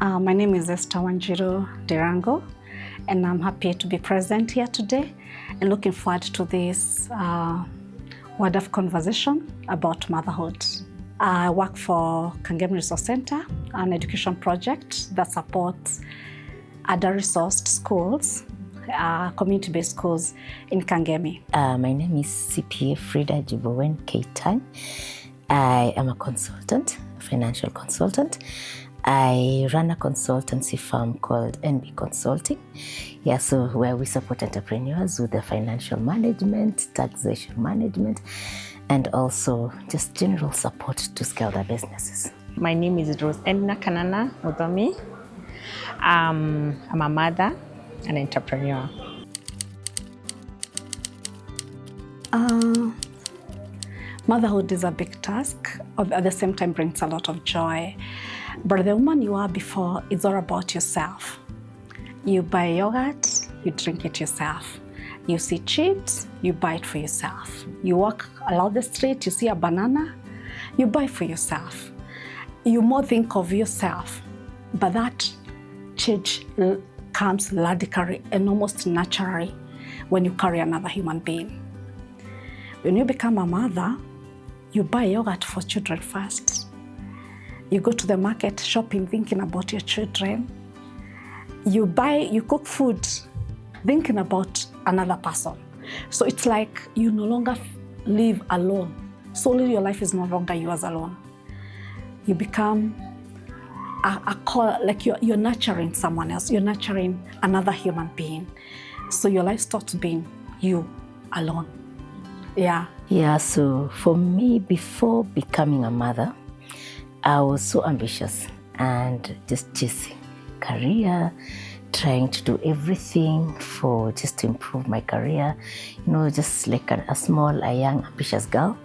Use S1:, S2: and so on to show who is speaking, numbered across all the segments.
S1: My name is Esther Wanjiru Dirango, and I'm happy to be present here today and looking forward to this wonderful conversation about motherhood. I work for Kangemi Resource Center, an education project that supports under-resourced schools, community-based schools in Kangemi.
S2: My name is CPA Frida Jibowen Keitang. I am a consultant, a financial consultant. I run a consultancy firm called NB Consulting. So where we support entrepreneurs with their financial management, taxation management, and also just general support to scale their businesses.
S3: My name is Rose Edna Kanana Mudomi. I'm a mother and entrepreneur.
S1: Motherhood is a big task, at the same time brings a lot of joy. But the woman you are before is all about yourself. You buy yogurt, you drink it yourself. You see chips, you buy it for yourself. You walk along the street, you see a banana, you buy it for yourself. You more think of yourself, but that change comes radically and almost naturally when you carry another human being. When you become a mother, you buy yogurt for children first. You go to the market shopping thinking about your children. You cook food thinking about another person. So it's like you no longer live alone. Solely your life is no longer yours alone. You become like you're nurturing someone else. You're nurturing another human being. So your life stops being you alone.
S2: So for me, before becoming a mother, I was so ambitious and just chasing career, trying to do everything just to improve my career, just like a young, ambitious girl.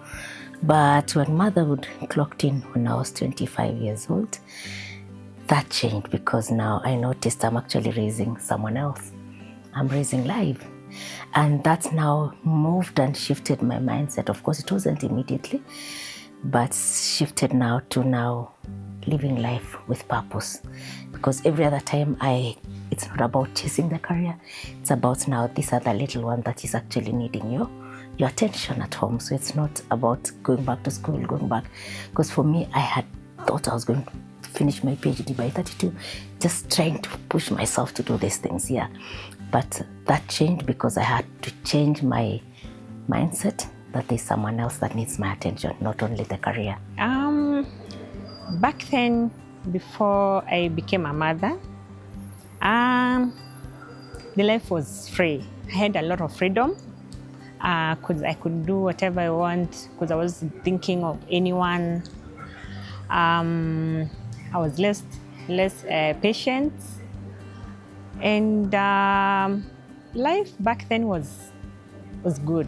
S2: But when motherhood clocked in when I was 25 years old, that changed because now I noticed I'm actually raising someone else. I'm raising life. And that's now moved and shifted my mindset. Of course, it wasn't immediately, but shifted now to living life with purpose. Because every other time it's not about chasing the career, it's about now this other little one that is actually needing your attention at home. So it's not about going back to school, Because for me, I had thought I was going to finish my PhD by 32, just trying to push myself to do these things, But that changed because I had to change my mindset that there's someone else that needs my attention, not only the career.
S3: Back then, before I became a mother, the life was free. I had a lot of freedom. I could do whatever I want because I was thinking of anyone. I was less patient. And life back then was good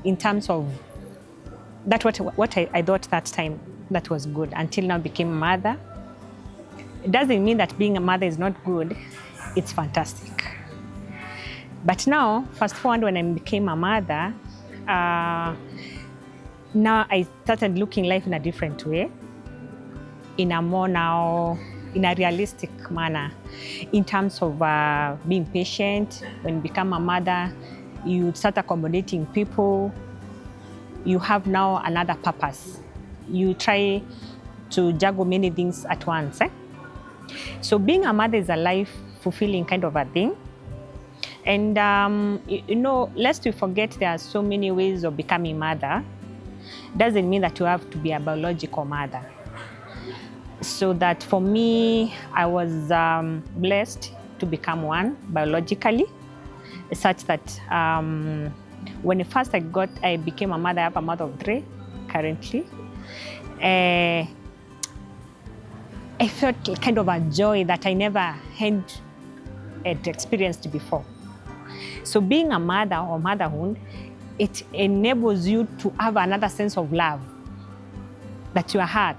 S3: in terms of that what I thought that time that was good until now became a mother. It doesn't mean that being a mother is not good. It's fantastic. But now, fast forward when I became a mother, now I started looking life in a different way, in a realistic manner, in terms of being patient. When you become a mother, you start accommodating people. You have now another purpose. You try to juggle many things at once. So being a mother is a life-fulfilling kind of a thing. And lest we forget there are so many ways of becoming mother. Doesn't mean that you have to be a biological mother. So that for me, I was blessed to become one biologically, such that when first I became a mother, I have a mother of 3 currently. I felt kind of a joy that I never had experienced before. So being a mother or motherhood, it enables you to have another sense of love that your heart,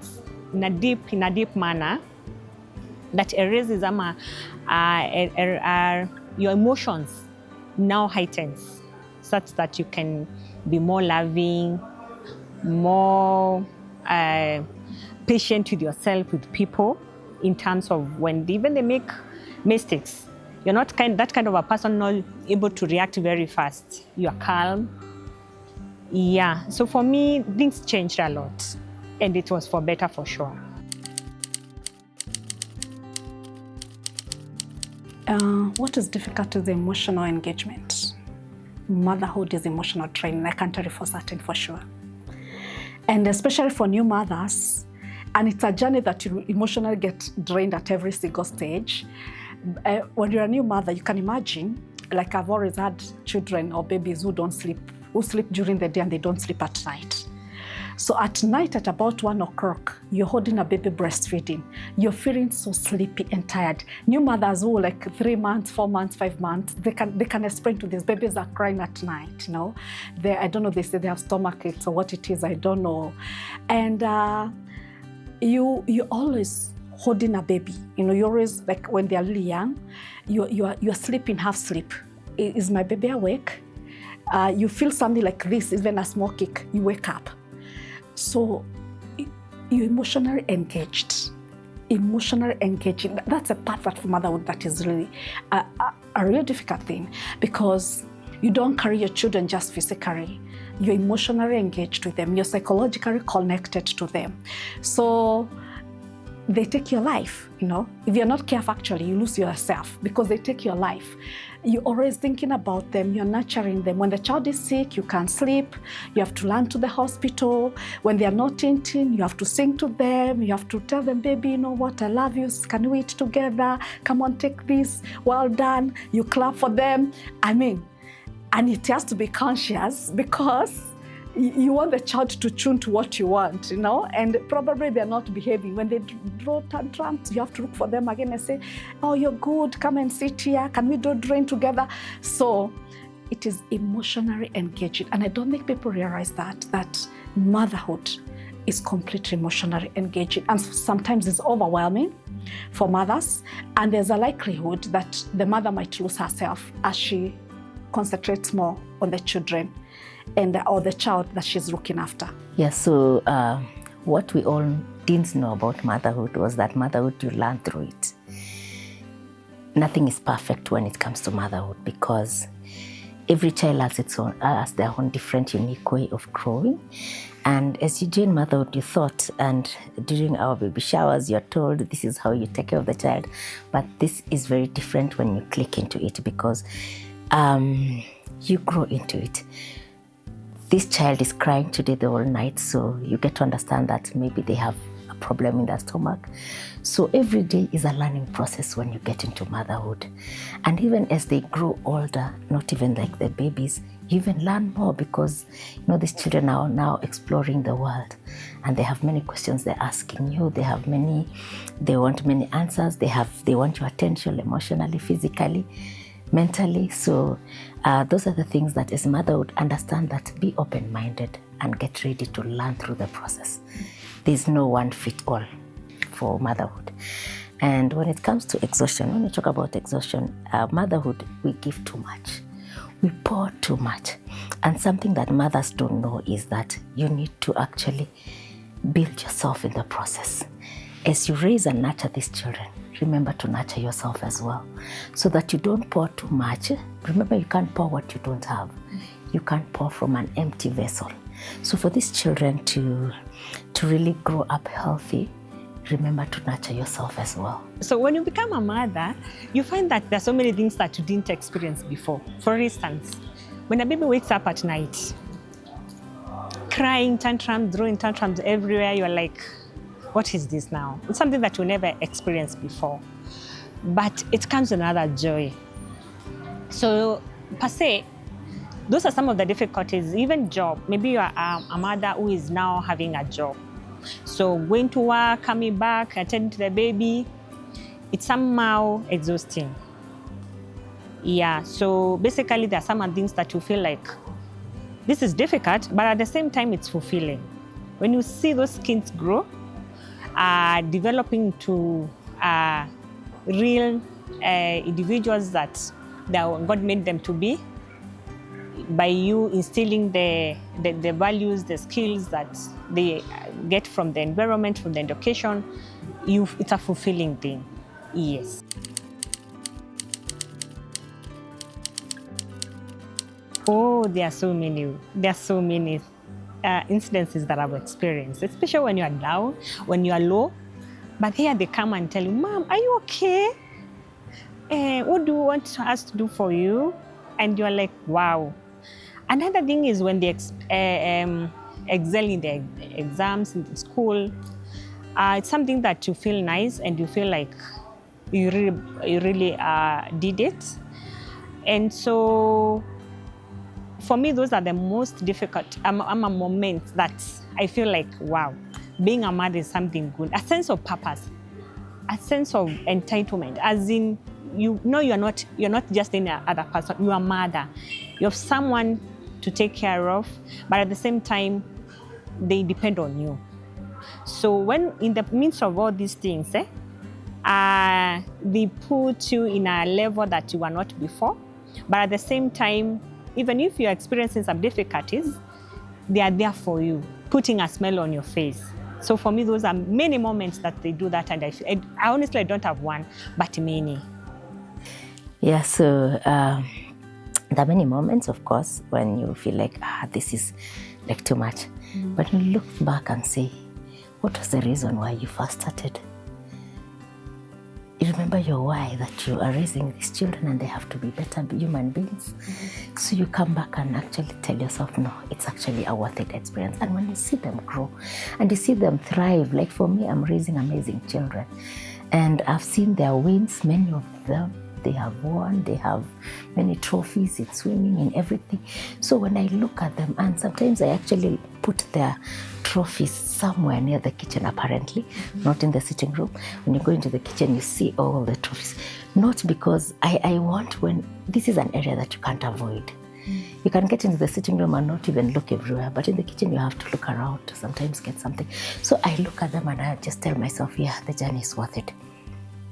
S3: in a deep manner, that erases your emotions now heightens, such that you can be more loving, more patient with yourself, with people, in terms of when even they make mistakes. You're not that kind of a person, not able to react very fast. You're calm. Yeah, so for me, things changed a lot, and it was for better for sure.
S1: What is difficult is the emotional engagement. Motherhood is emotional training. I can't tell you for certain, for sure. And especially for new mothers, and it's a journey that you emotionally get drained at every single stage. When you're a new mother, you can imagine, like I've always had children or babies who sleep during the day and they don't sleep at night. So at night at about 1 o'clock, you're holding a baby breastfeeding. You're feeling so sleepy and tired. New mothers who like 3 months, 4 months, 5 months, they can explain to these babies are crying at night, you know. I don't know, they say they have stomach aches or what it is, I don't know. And you always holding a baby. You know, you always, like when they're really young, you're sleeping half sleep. Is my baby awake? You feel something like this, even a small kick, you wake up. So you're emotionally engaged. Emotionally engaging. That's a part that for motherhood that is really a real difficult thing, because you don't carry your children just physically. You're emotionally engaged with them. You're psychologically connected to them. So they take your life, you know. If you're not careful, actually, you lose yourself because they take your life. You're always thinking about them, you're nurturing them. When the child is sick, you can't sleep, you have to run to the hospital. When they're not eating, you have to sing to them, you have to tell them, baby, you know what, I love you, can we eat together? Come on, take this, well done. You clap for them. I mean, and it has to be conscious because you want the child to tune to what you want, you know, and probably they're not behaving. When they draw tantrums, you have to look for them again and say, oh, you're good, come and sit here, can we do drain together? So it is emotionally engaging. And I don't think people realize that motherhood is completely emotionally engaging. And sometimes it's overwhelming for mothers. And there's a likelihood that the mother might lose herself as she concentrates more on the children or the child that she's looking after.
S2: Yeah, so what we all didn't know about motherhood was that motherhood, you learn through it. Nothing is perfect when it comes to motherhood because every child has their own different, unique way of growing. And as you join motherhood, you thought, and during our baby showers, you're told this is how you take care of the child. But this is very different when you click into it because you grow into it. This child is crying today the whole night, so you get to understand that maybe they have a problem in their stomach. So every day is a learning process when you get into motherhood. And even as they grow older, not even like the babies, you even learn more because, you know, these children are now exploring the world and they have many questions they're asking you. They want many answers. They want your attention emotionally, physically, mentally. So those are the things that as mother would understand, that be open-minded and get ready to learn through the process. There's no one fit all for motherhood. And when it comes to exhaustion, when we talk about exhaustion, motherhood, we give too much. We pour too much. And something that mothers don't know is that you need to actually build yourself in the process. As you raise and nurture these children, remember to nurture yourself as well, so that you don't pour too much. Remember, you can't pour what you don't have. You can't pour from an empty vessel. So for these children to really grow up healthy, remember to nurture yourself as well.
S3: So when you become a mother, you find that there's so many things that you didn't experience before. For instance, when a baby wakes up at night, crying tantrums, throwing tantrums everywhere, you're like, what is this now? It's something that you never experienced before. But it comes with another joy. So per se, those are some of the difficulties. Even job, maybe you are a mother who is now having a job. So going to work, coming back, attending to the baby, it's somehow exhausting. Yeah, so basically there are some things that you feel like, this is difficult, but at the same time it's fulfilling. When you see those kids grow, developing to real individuals that God made them to be, by you instilling the values, the skills that they get from the environment, from the education, it's a fulfilling thing. Yes. Oh, there are so many. There are so many incidences that I've experienced, especially when you are down, when you are low. But here they come and tell you, "Mom, are you okay? What do you want us to do for you?" And you're like, wow. Another thing is when they excel in their exams in the school. It's something that you feel nice and you feel like you really did it. And so for me, those are the most difficult moments that I feel like, wow, being a mother is something good. A sense of purpose, a sense of entitlement, as in, you know, you're not just any other person. You are a mother. You have someone to take care of, but at the same time, they depend on you. So when in the midst of all these things, they put you in a level that you were not before, but at the same time, even if you're experiencing some difficulties, they are there for you, putting a smile on your face. So for me, those are many moments that they do that, and I honestly don't have one, but many.
S2: Yeah, so there are many moments, of course, when you feel like, this is like too much. But you look back and say, what was the reason why you first started? You remember your why, that you are raising these children and they have to be better human beings. So you come back and actually tell yourself, no, it's actually a worth it experience. And when you see them grow and you see them thrive, like for me, I'm raising amazing children. And I've seen their wins, many of them. They have won, they have many trophies in swimming and everything. So when I look at them, and sometimes I actually put their trophies somewhere near the kitchen, apparently, not in the sitting room. When you go into the kitchen, you see all the trophies. Not because I want, when this is an area that you can't avoid. You can get into the sitting room and not even look everywhere, but in the kitchen you have to look around to sometimes get something. So I look at them and I just tell myself, yeah, the journey is worth it.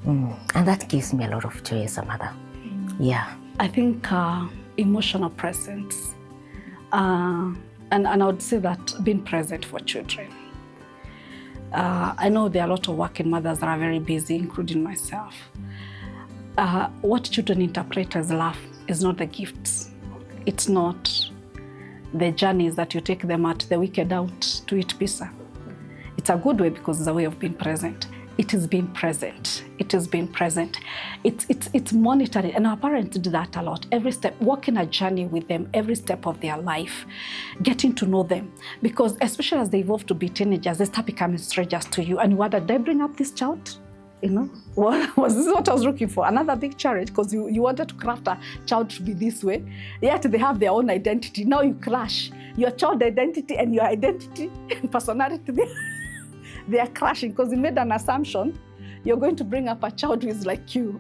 S2: And that gives me a lot of joy as a mother. Yeah.
S1: I think emotional presence, and I would say that being present for children. I know there are a lot of working mothers that are very busy, including myself. What children interpret as love is not the gifts. It's not the journeys that you take them at the weekend out to eat pizza. It's a good way because it's a way of being present. It is being present. It is being present. It's monitoring, and our parents do that a lot. Every step, walking a journey with them, every step of their life, getting to know them. Because especially as they evolve to be teenagers, they start becoming strangers to you. And you wonder, did I bring up this child? You know, was this what I was looking for? Another big challenge, because you wanted to craft a child to be this way. Yet they have their own identity. Now you clash. Your child identity and your identity and personality, they are clashing because you made an assumption you're going to bring up a child who is like you.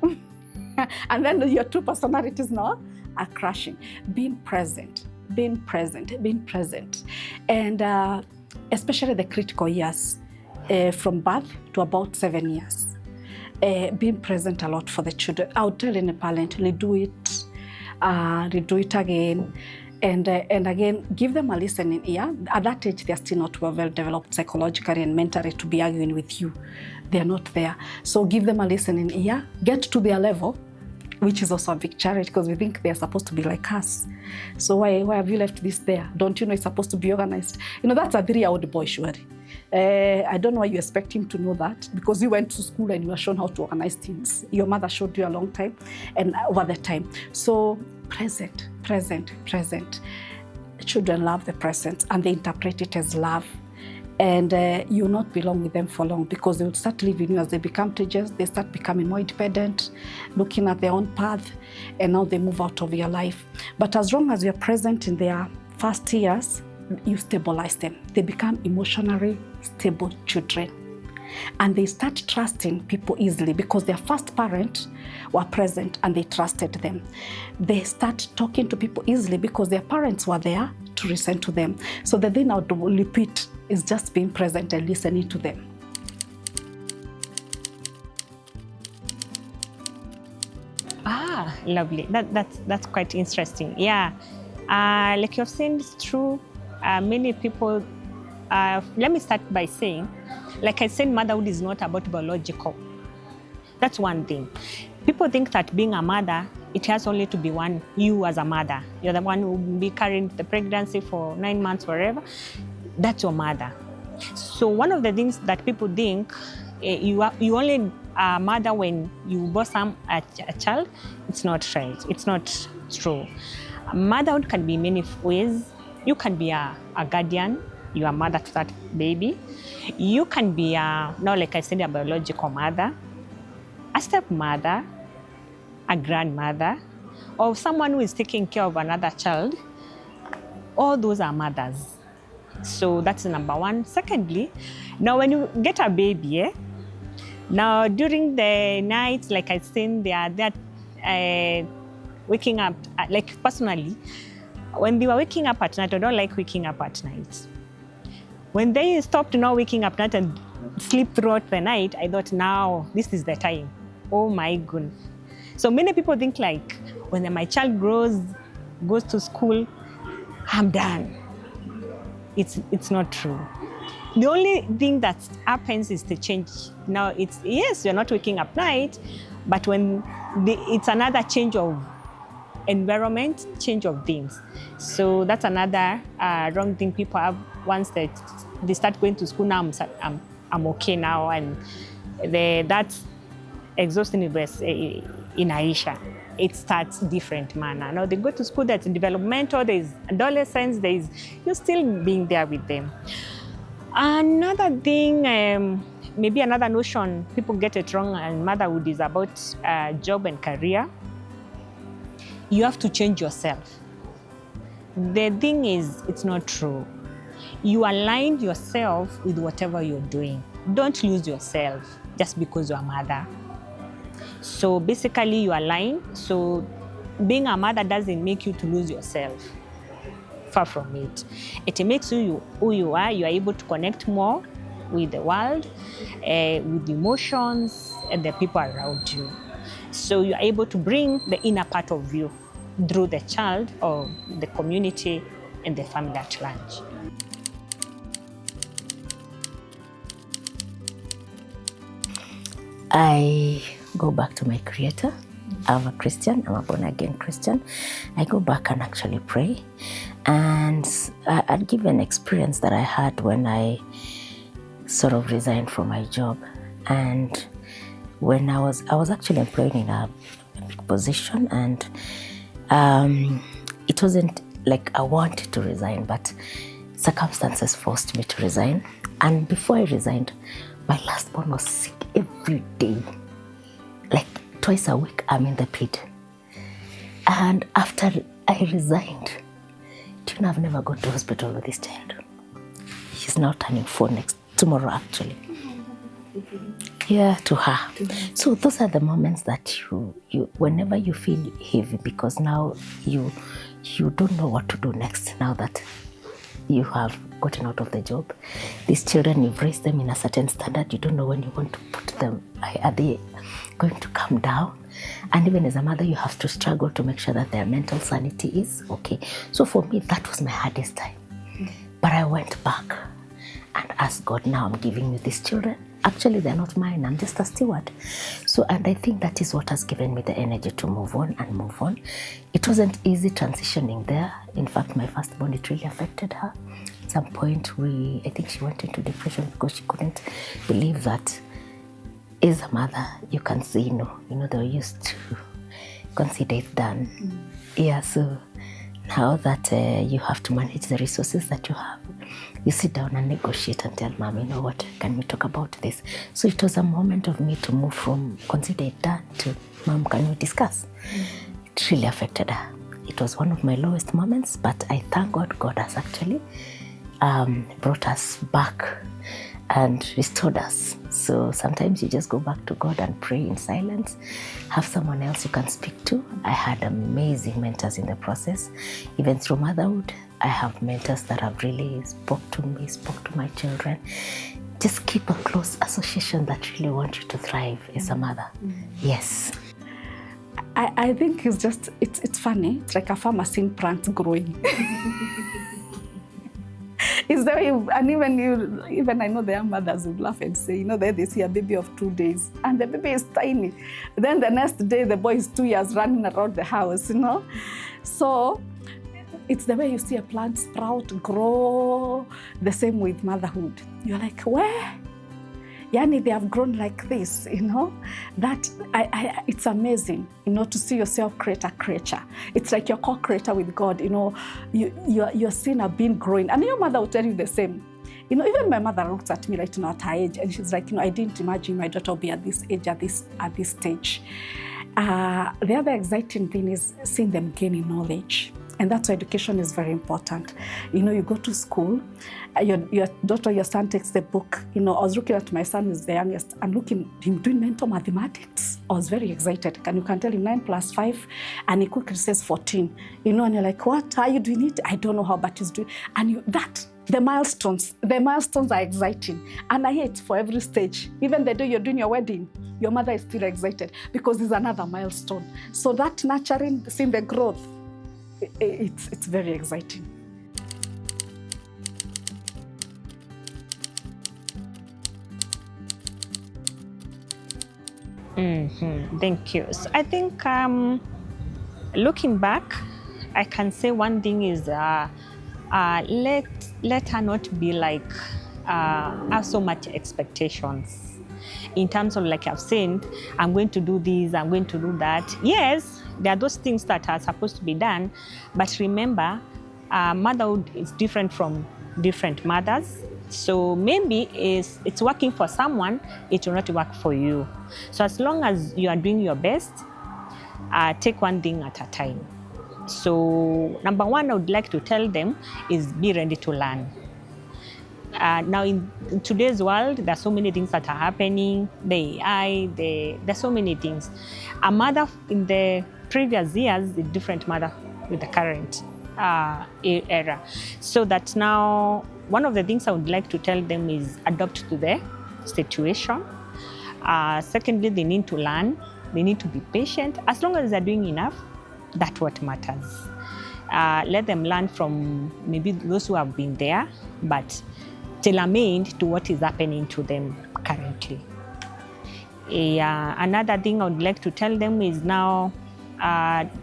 S1: And then your two personalities now are crashing. Being present, being present, being present. And especially the critical years, from birth to about 7 years. Being present a lot for the children. I would tell any parent, redo it again. And again, give them a listening ear. At that age, they're still not well developed psychologically and mentally to be arguing with you. They're not there. So give them a listening ear. Get to their level, which is also a big challenge because we think they're supposed to be like us. So why have you left this there? Don't you know it's supposed to be organized? You know, that's a 3-year-old boy, surely. I don't know why you expect him to know that, because you went to school and you were shown how to organize things. Your mother showed you a long time and over the time. So present, present, present. Children love the present and they interpret it as love. And you'll not belong with them for long because they will start leaving you as they become teenagers. They start becoming more independent, looking at their own path, and now they move out of your life. But as long as you're present in their first years, you stabilize them. They become emotionally stable children. And they start trusting people easily because their first parents were present and they trusted them. They start talking to people easily because their parents were there to listen to them. So the thing I would repeat is just being present and listening to them.
S3: Lovely. That's quite interesting. Yeah, like you've seen, it's true. Many people. Let me start by saying, Like I said, motherhood is not about biological. That's one thing. People think that being a mother, it has only to be one, you as a mother. You're the one who will be carrying the pregnancy for 9 months, wherever. That's your mother. So one of the things that people think, you only a mother when you bosom a child. It's not right. It's not true. Motherhood can be in many ways. You can be a guardian. You are mother to that baby. You can be like I said, a biological mother, a stepmother, a grandmother, or someone who is taking care of another child. All those are mothers. So that's number one. Secondly, now when you get a baby, now during the night, like I said, they are waking up. Like personally, when they were waking up at night, I don't like waking up at night. When they stopped not waking up at night and sleep throughout the night, I thought, now this is the time. Oh my goodness. So many people think like, when my child goes to school, I'm done. It's not true. The only thing that happens is the change. Now yes, you're not waking up night, but when it's another change of environment, change of things. So that's another wrong thing people have. Once they start going to school, now I'm okay now, and that's exhausting in Aisha. It starts different manner. Now they go to school, that's developmental, there's adolescence, you're still being there with them. Another thing, maybe another notion people get it wrong, and motherhood is about job and career. You have to change yourself. The thing is, it's not true. You align yourself with whatever you're doing. Don't lose yourself just because you're a mother. So basically you align. So being a mother doesn't make you to lose yourself. Far from it. It makes you who you are. You are able to connect more with the world, with the emotions and the people around you. So you are able to bring the inner part of you through the child or the community and the family at large.
S2: I go back to my Creator. I'm a Christian. I'm a born-again Christian. I go back and actually pray. And I'd give an experience that I had when I sort of resigned from my job. And when I was actually employed in a big position, and it wasn't like I wanted to resign, but circumstances forced me to resign. And before I resigned, my last born was sick every day. Like twice a week, I'm in the pit. And after I resigned, do you know, I've never gone to hospital with this child. He's now turning 4 tomorrow actually. Yeah, to her. So those are the moments that you whenever you feel heavy, because now you don't know what to do next now that you have gotten out of the job. These children, you've raised them in a certain standard. You don't know when you want to put them. Are they going to come down? And even as a mother, you have to struggle to make sure that their mental sanity is okay. So for me, that was my hardest time. But I went back and asked God, now I'm giving you these children. Actually, they're not mine. I'm just a steward. So, and I think that is what has given me the energy to move on and move on. It wasn't easy transitioning there. In fact, my firstborn, it really affected her. At some point, I think she went into depression because she couldn't believe that as a mother, you can say no. You know, they were used to consider it done. Yeah, so now that you have to manage the resources that you have, you sit down and negotiate and tell mom, you know what, can we talk about this? So it was a moment of me to move from consider it done to mom, can we discuss? It really affected her. It was one of my lowest moments, but I thank God, God has actually brought us back and restored us. So sometimes you just go back to God and pray in silence, have someone else you can speak to. I had amazing mentors in the process. Even through motherhood, I have mentors that have really spoke to me, spoke to my children. Just keep a close association that really want you to thrive as a mother. Yes.
S1: I think it's funny. It's like a farmer seeing plants growing. It's the way, and even I know the young mothers would laugh and say, they see a baby of 2 days, and the baby is tiny. Then the next day, the boy is 2 years running around the house, So it's the way you see a plant sprout, grow, the same with motherhood. You're like, where? Yani, they have grown like this, that it's amazing, to see yourself create a creature. It's like your co-creator with God, your sin have been growing. And your mother will tell you the same. Even my mother looks at me like, at her age, and she's like, I didn't imagine my daughter will be at this age, at this stage. The other exciting thing is seeing them gaining knowledge. And that's why education is very important. You go to school, your daughter, your son takes the book. I was looking at my son, who's the youngest, and looking him doing mental mathematics. I was very excited. And you can tell him 9 + 5, and he quickly says 14. And you're like, what? Are you doing it? I don't know how, but he's doing. And the milestones are exciting. And I hate for every stage. Even the day you're doing your wedding, your mother is still excited because it's another milestone. So that nurturing, seeing the growth, it's very exciting.
S3: Thank you. So I think looking back, I can say one thing is let her not be like have so much expectations. In terms of, like I've said, I'm going to do this, I'm going to do that. Yes, there are those things that are supposed to be done, but remember, motherhood is different from different mothers. So maybe it's working for someone, it will not work for you. So as long as you are doing your best, take one thing at a time. So number one, I would like to tell them is be ready to learn. Now in today's world, there are so many things that are happening, the AI, there's so many things. A mother in the previous years is a different mother with the current era. So that now, one of the things I would like to tell them is adapt to the situation. Secondly, they need to learn. They need to be patient. As long as they're doing enough, that's what matters. Let them learn from maybe those who have been there, but tailor-made to what is happening to them currently. Another thing I would like to tell them is now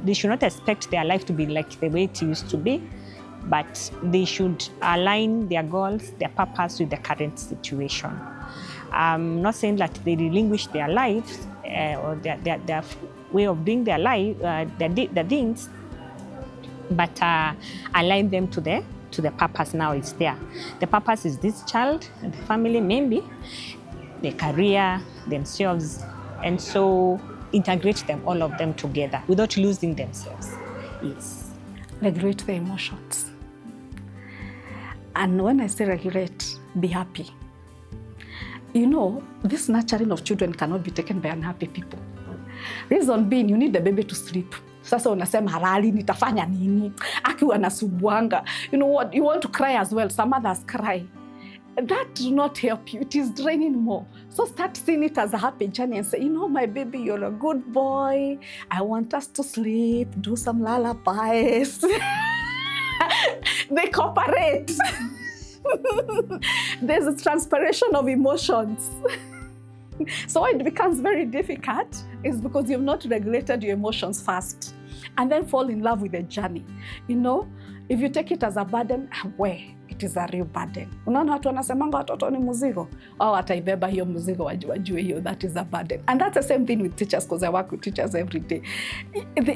S3: they should not expect their life to be like the way it used to be, but they should align their goals, their purpose with the current situation. I'm not saying that they relinquish their lives or their way of doing their life, their things, but align them to the purpose now is there. The purpose is this child, the family maybe, the career, themselves, and so integrate them, all of them together without losing themselves. Yes.
S1: Regulate the emotions. And when I say regulate, be happy. This nurturing of children cannot be taken by unhappy people. Reason being, you need the baby to sleep. Sasa unasema halali nitafanya nini? Akiwa nasubuanga. You know what? You want to cry as well. Some others cry. That do not help you. It is draining more. So start seeing it as a happy journey and say, my baby, you're a good boy. I want us to sleep, do some lullabies. They cooperate. There's a transpiration of emotions. So it becomes very difficult is because you've not regulated your emotions first and then fall in love with the journey. If you take it as a burden, it is a real burden. Unaona watu wanasemanga watoto ni mzigo. Au ataibeba hiyo mzigo wajue hiyo, that is a burden. And that's the same thing with teachers, because I work with teachers every day.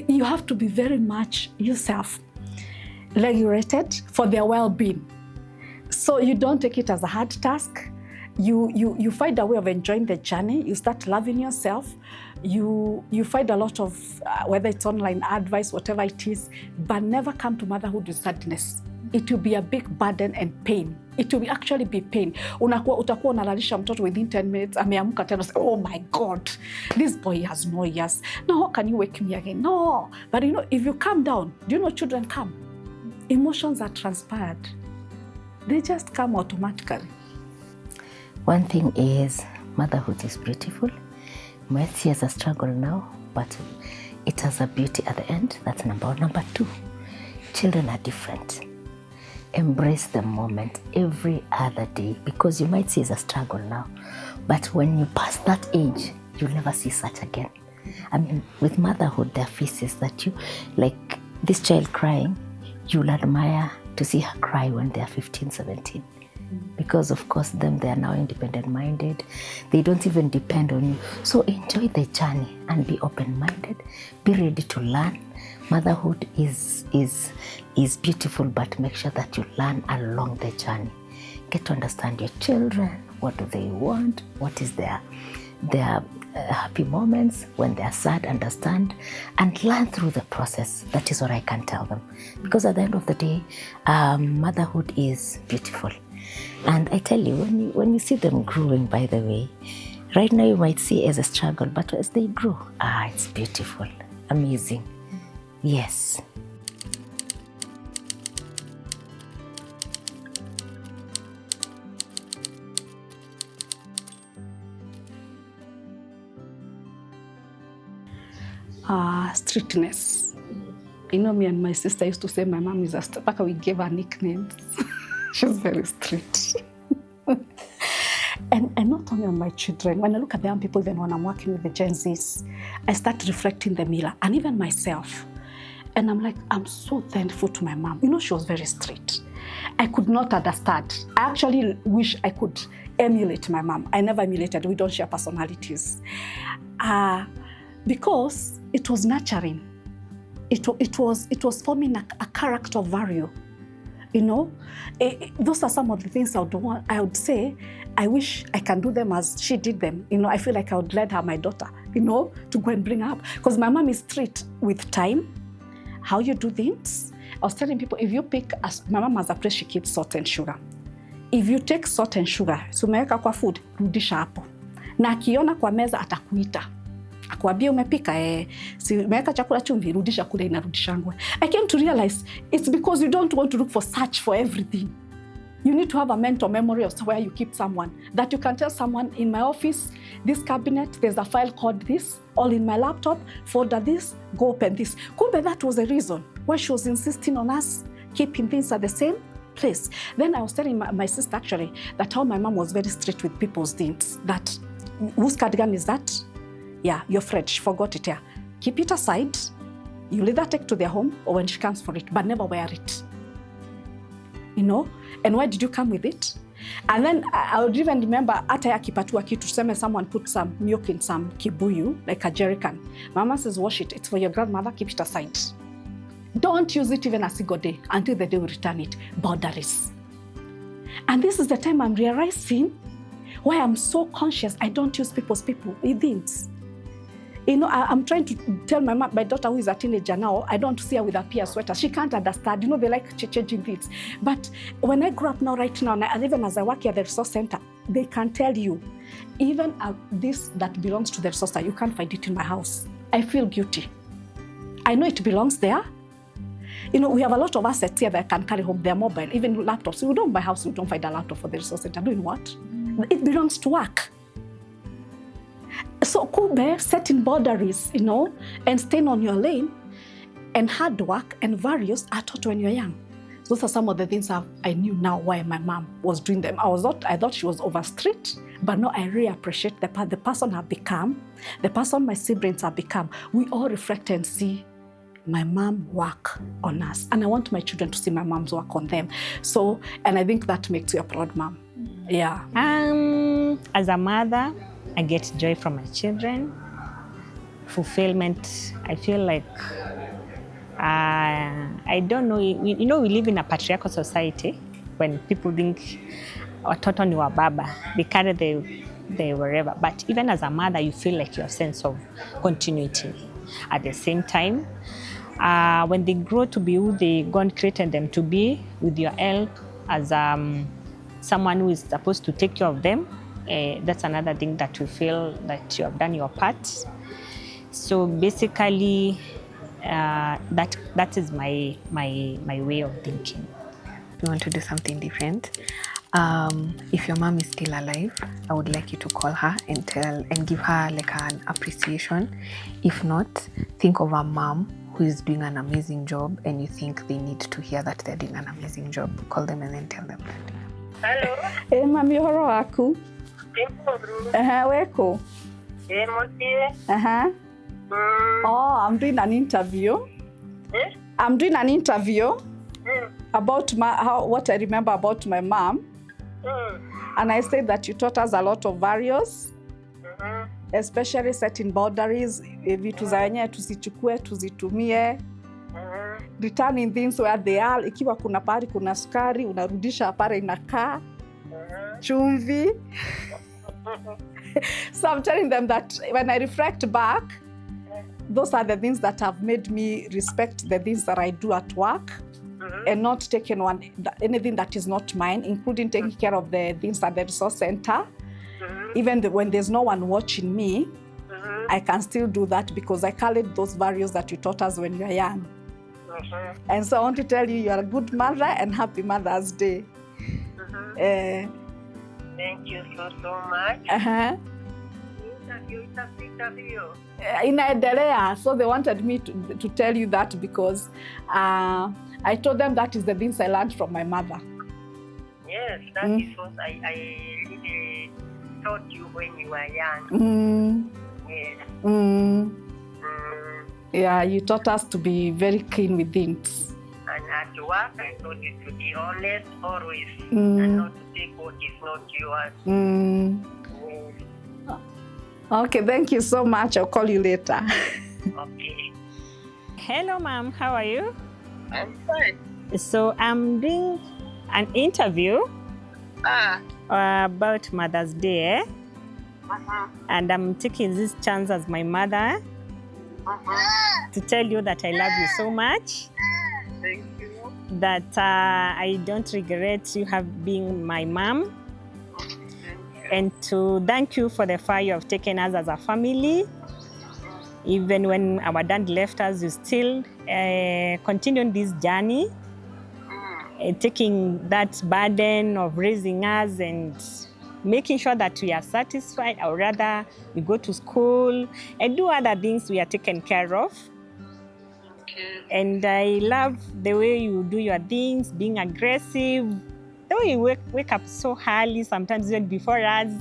S1: You have to be very much yourself regulated for their well-being. So you don't take it as a hard task. You find a way of enjoying the journey. You start loving yourself. You find a lot of, whether it's online advice, whatever it is, but never come to motherhood with sadness. It will be a big burden and pain. It will actually be pain. Utakuwa unalalisha mtoto within 10 minutes, ameamka tena, say, oh my God, this boy has no ears. No, how can you wake me again? No. But if you calm down, do you know children come? Emotions are transpired. They just come automatically.
S2: One thing is, motherhood is beautiful. Might see as a struggle now, but it has a beauty at the end. That's number one. Number two, children are different. embrace the moment every other day, because you might see it's a struggle now, but when you pass that age, you'll never see such again. I mean, with motherhood, there are faces that you, like this child crying, you'll admire to see her cry when they're 15, 17. Because of course they are now independent minded. They don't even depend on you. So enjoy the journey and be open-minded. Be ready to learn. Motherhood is beautiful, but make sure that you learn along the journey. Get to understand your children. What do they want? What is their happy moments? When they are sad, understand and learn through the process. That is what I can tell them. Because at the end of the day, motherhood is beautiful. And I tell you, when you see them growing, by the way, right now you might see it as a struggle, but as they grow, it's beautiful, amazing. Yes.
S1: Strictness. You know, me and my sister used to say my mom is a strict. We gave her nicknames. She's very strict. and not only on my children. When I look at the young people, even when I'm working with the Gen Zs, I start reflecting the mirror, and even myself. And I'm like, I'm so thankful to my mom. You know, she was very strict. I could not understand. I actually wish I could emulate my mom. I never emulated. We don't share personalities. Because it was nurturing. It was forming a character value. You know, those are some of the things I would say, I wish I can do them as she did them. You know, I feel like I would let her, my daughter, you know, to go and bring her up. Because my mom is strict with time, how you do things. I was telling people, if you pick, my mom has a place she keeps salt and sugar. If you take salt and sugar, so umeweka kwa food, rudisha hapo. Na akiona kwa meza atakuita. Akwambia umepika si umeweka chakula chumvi, rudisha kule, inarudishangwa. I came to realize it's because you don't want to search for everything. You need to have a mental memory of where you keep someone, that you can tell someone, in my office, this cabinet, there's a file called this, all in my laptop, folder this, go open this. Kumbe that was the reason why she was insisting on us keeping things at the same place. Then I was telling my sister actually that how my mom was very strict with people's things, that whose cardigan is that? Yeah, your friend, she forgot it here. Keep it aside. You'll either take to their home or when she comes for it, but never wear it. You know? And why did you come with it? And then I would even remember, ata ya kipatua kitu, tuseme someone put some milk in some kibuyu, like a jerrycan. Mama says, wash it. It's for your grandmother, keep it aside. Don't use it even a single day until the day we return it. Boundaries. And this is the time I'm realizing why I'm so conscious I don't use people's things. You know, I'm trying to tell my daughter, who is a teenager now, I don't see her with a peer sweater. She can't understand. You know, they like changing things. But when I grow up now, right now, and even as I work here at the resource center, they can tell you, even this that belongs to the resource center, you can't find it in my house. I feel guilty. I know it belongs there. You know, we have a lot of assets here that I can carry home, their mobile, even laptops. We don't buy house, we don't find a laptop for the resource center. Doing what? It belongs to work. So kumbe, setting boundaries, you know, and staying on your lane, and hard work and values are taught when you're young. Those are some of the things I knew now why my mom was doing them. I thought she was over strict, but now I really appreciate the person I've become, the person my siblings have become. We all reflect and see my mom work on us. And I want my children to see my mom's work on them. So, and I think that makes you a proud mom. Yeah.
S3: As a mother, I get joy from my children. Fulfillment, I feel like, I don't know, you know, we live in a patriarchal society when people think, watoto ni wa baba, they carry the wherever. But even as a mother, you feel like you have a sense of continuity. At the same time, when they grow to be who God created them to be, with your help as someone who is supposed to take care of them, that's another thing that you feel that you have done your part. So basically, that is my way of thinking.
S4: You want to do something different. If your mom is still alive, I would like you to call her and give her like an appreciation. If not, think of a mom who is doing an amazing job and you think they need to hear that they're doing an amazing job, call them and then tell them that.
S5: Hello.
S1: Mami, uhoro waku? Weko? Oh, I'm doing an interview. I'm doing an interview about what I remember about my mom. And I said that you taught us a lot of values, especially setting boundaries, vitu za wenyewe tusichukue, tuzitumie, returning things where they are. Ikiwa kuna pari kuna sukari, unarudisha pare inakaa, chumvi. So I'm telling them that when I reflect back, those are the things that have made me respect the things that I do at work and not taking anything that is not mine, including taking care of the things at the resource center. Even when there's no one watching me, I can still do that because I carried those values that you taught us when you were young. And so I want to tell you, you're a good mother and happy Mother's Day.
S5: Thank you so much. Interview.
S1: Inaendelea. So they wanted me to tell you that because I told them that is the things I learned from my mother.
S5: Yes, that is what I really taught you when you were young. Yes.
S1: Yeah, you taught us to be very clean with things.
S5: And at work, I taught you to be honest always and not to take what is not yours. Yes.
S1: Okay, thank you so much. I'll call you later.
S5: Okay.
S3: Hello, ma'am. How are you?
S5: I'm fine.
S3: So I'm doing an interview about Mother's Day, and I'm taking this chance as my mother to tell you that I love you so much.
S5: Thank you.
S3: That I don't regret you have been my mom, and to thank you for the far you have taken us as a family. Even when our dad left us, you still continued this journey, taking that burden of raising us and making sure that we are satisfied, or rather we go to school and do other things we are taken care of.
S5: Okay.
S3: And I love the way you do your things, being aggressive, the way you wake up so early, sometimes even before us,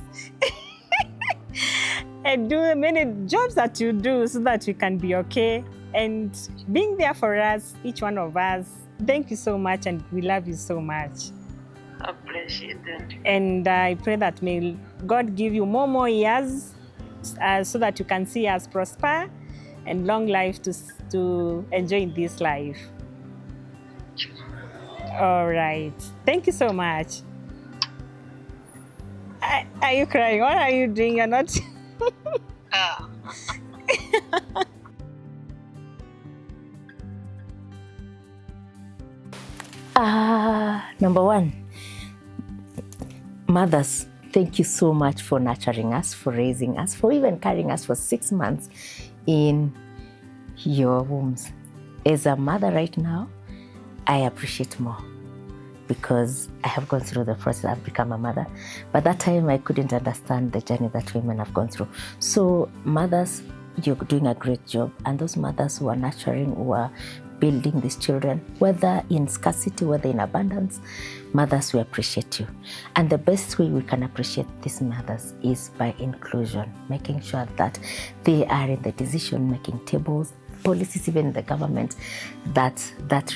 S3: and do many jobs that you do so that we can be okay, and being there for us, each one of us. Thank you so much, and we love you so much.
S5: I appreciate that.
S3: And I pray that may God give you more years so that you can see us prosper and long life to enjoy this life. All right. Thank you so much. Are you crying? What are you doing? You're not...
S2: Number one, mothers, thank you so much for nurturing us, for raising us, for even carrying us for 6 months in your wombs. As a mother right now, I appreciate more because I have gone through the process. I've become a mother. But that time I couldn't understand the journey that women have gone through. So mothers, you're doing a great job. And those mothers who are nurturing, who are building these children, whether in scarcity, whether in abundance, mothers, we appreciate you. And the best way we can appreciate these mothers is by inclusion, making sure that they are in the decision-making tables, policies, even in the government, that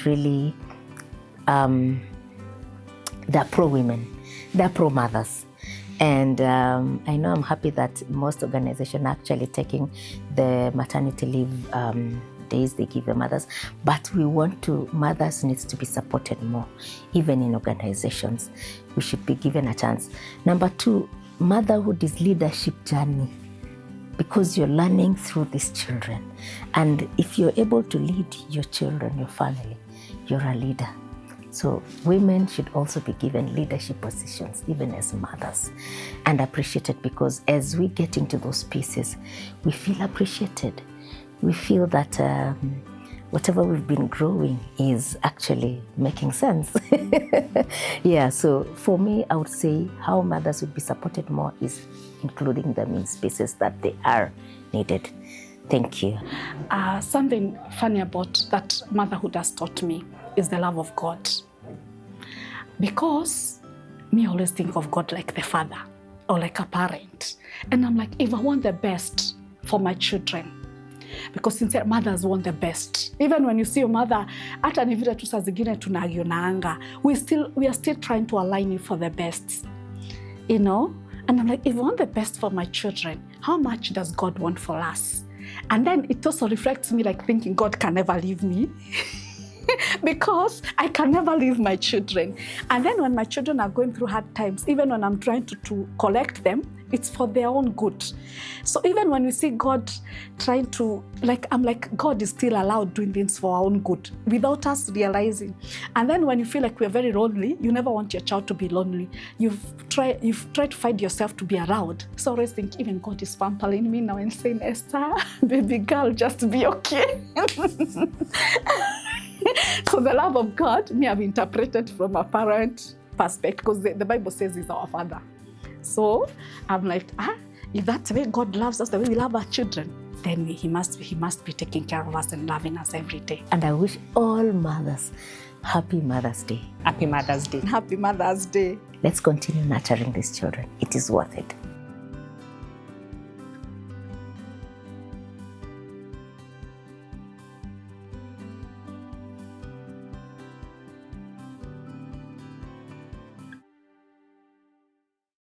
S2: really, they're pro-women, they're pro-mothers. And I know I'm happy that most organizations are actually taking the maternity leave days they give the mothers, but we want mothers needs to be supported more, even in organizations. We should be given a chance. Number two, motherhood is leadership journey, because you're learning through these children. And if you're able to lead your children, your family, you're a leader. So women should also be given leadership positions, even as mothers, and appreciated, because as we get into those pieces, we feel appreciated. We feel that whatever we've been growing is actually making sense. Yeah, so for me, I would say how mothers would be supported more is including them in spaces that they are needed. Thank you.
S1: Something funny about that motherhood has taught me is the love of God. Because me, I always think of God like the father or like a parent. And I'm like, if I want the best for my children, because sincere mothers want the best. Even when you see your mother, hata ni vile tu saa zingine tunagionaanga, we are still trying to align you for the best, you know? And I'm like, if I want the best for my children, how much does God want for us? And then it also reflects me like thinking God can never leave me because I can never leave my children. And then when my children are going through hard times, even when I'm trying to collect them, it's for their own good. So even when we see God trying to, like, I'm like, God is still allowed doing things for our own good without us realizing. And then when you feel like we're very lonely, you never want your child to be lonely. You've tried to find yourself to be around. So I always think even God is pampering me now and saying, Esther, baby girl, just be okay. So the love of God, me, I've interpreted from a parent perspective, because the Bible says he's our father. So I'm like, if that's the way God loves us, the way we love our children, then he must be taking care of us and loving us every day.
S2: And I wish all mothers happy Mother's Day.
S3: Happy Mother's Day.
S1: Happy Mother's Day.
S2: Let's continue nurturing these children. It is worth it.